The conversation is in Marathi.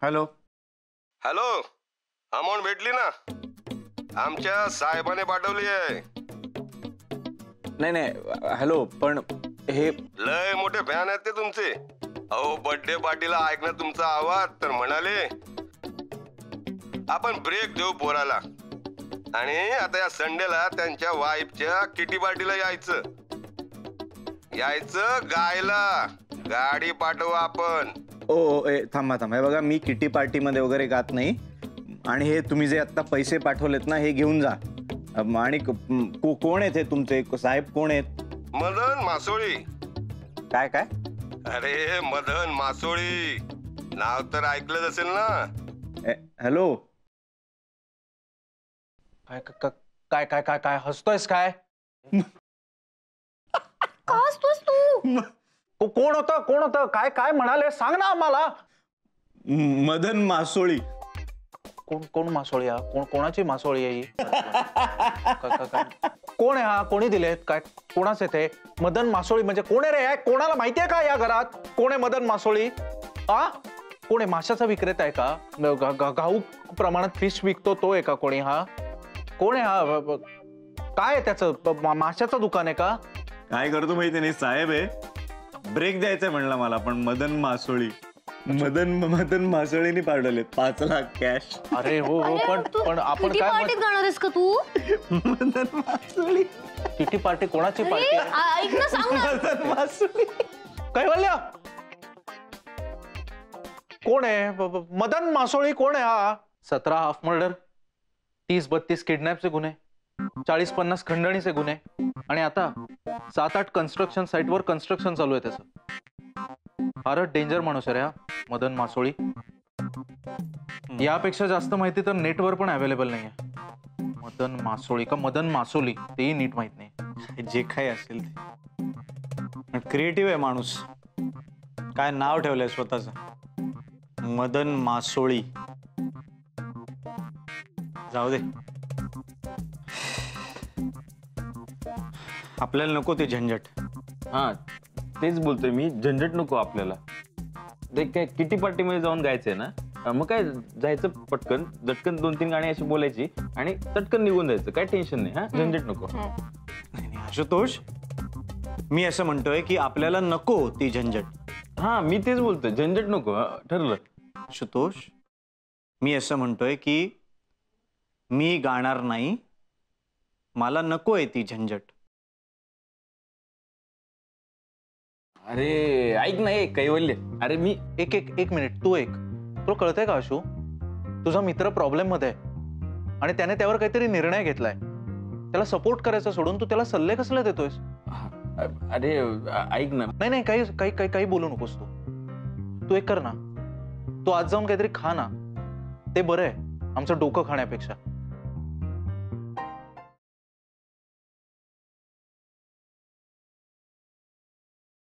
हॅलो हॅलो, अमाऊंट भेटली ना? आमच्या साहेबाने पाठवली आहे. नाही नाही हॅलो, पण हे लय मोठे फॅन आहेत ते तुमचे. अहो बर्थडे पार्टीला ऐकलं तुमचा आवाज तर म्हणाले आपण ब्रेक देऊ पोराला, आणि आता या संडेला त्यांच्या वाईफच्या किटी पार्टीला यायचं गायला. गाडी पाठवू आपण. ओ थांबा थांबा, हे बघा मी किटी पार्टी मध्ये वगैरे गात नाही. आणि हे तुम्ही जे आता पैसे पाठवलेत ना, हे घेऊन जा. आणि कोण आहेत हे तुमचे साहेब, कोण आहेत? मदन मासोळी. काय काय? अरे मदन मासोळी, नाव तर ऐकलंच असेल ना? हॅलो, काय काय काय काय काय हसतोयस काय? का हसतोस तू? कोण होतं काय काय म्हणाले सांग ना आम्हाला. मदन मासोळी. कोण मासोळी? कोणाची मासोळी आहे ही? कोण आहे हा? कोणी दिलेत? काय कोणाच येते मदन मासोळी? म्हणजे कोण आहे रे? कोणाला माहितीये का या घरात कोण आहे मदन मासोळी? हा कोण आहे? माशाचा विक्रेता आहे का? घाऊक प्रमाणात फिश विकतो तो आहे का कोणी? हा कोण आहे हा? काय आहे त्याचं? माशाचं दुकान आहे का? काय करतो माहिती नाही, साहेब आहे. ब्रेक द्यायचंय म्हणला मला, पण मदन मासोळीने पाठवले 5 लाख कॅश. अरे हो पण आपण किती काय पार्टीत गाणार आहेस का तू? मदन मासोळी. किती पार्टी? कोणाची पार्टी? ऐक ना, सांग ना. मदन मासोळी. काय बोलल्या? कोण आहे मदन मासोळी? कोण आहे हा? 17 हाफ मर्डर, 30-32 किडनॅपचे गुन्हे, 40-50 खंडणीचे गुन्हे, आणि आता 7-8 कन्स्ट्रक्शन साईटवर कन्स्ट्रक्शन चालू आहे त्याचं. फारच डेंजर माणूस आहे रे हा मदन मासोळी. यापेक्षा जास्त माहिती तर नेटवर पण अवेलेबल नाहीये. मदन मासोळी का मदन मासोली तेही नीट माहित नाही. जे काही असेल ते क्रिएटिव्ह आहे माणूस. काय नाव ठेवलंय स्वतःच, मदन मासोळी. जाऊ दे, आपल्याला नको ते झंझट. हा तेच बोलतोय मी, झंझट नको आपल्याला. ते काय किटी पार्टी मध्ये जाऊन गायचंय ना, मग काय जायचं पटकन झटकन 2-3 गाणी अशी बोलायची आणि चटकन निघून जायचं. काय टेन्शन नाही. हा झंझट नको. नाही आशुतोष, मी असं म्हणतोय की आपल्याला नको ती झंझट. हा मी तेच बोलतोय, झंझट नको. ठरलं. आशुतोष, मी असं म्हणतोय की मी गाणार नाही, मला नकोय ती झंझट. अरे ऐक ना, कैवल्य. अरे मी एक मिनिट, तू तुला कळतंय का आशू? तुझा मित्र प्रॉब्लेम मध्ये आहे आणि त्याने त्यावर काहीतरी निर्णय घेतलाय. त्याला सपोर्ट करायचा सोडून तू त्याला सल्ले कसले देतोयस? अरे ऐक ना. नाही काही बोलू नकोस. तू एक कर ना, तू आज जाऊन काहीतरी खा ना, ते बरं आहे आमचं डोकं खाण्यापेक्षा.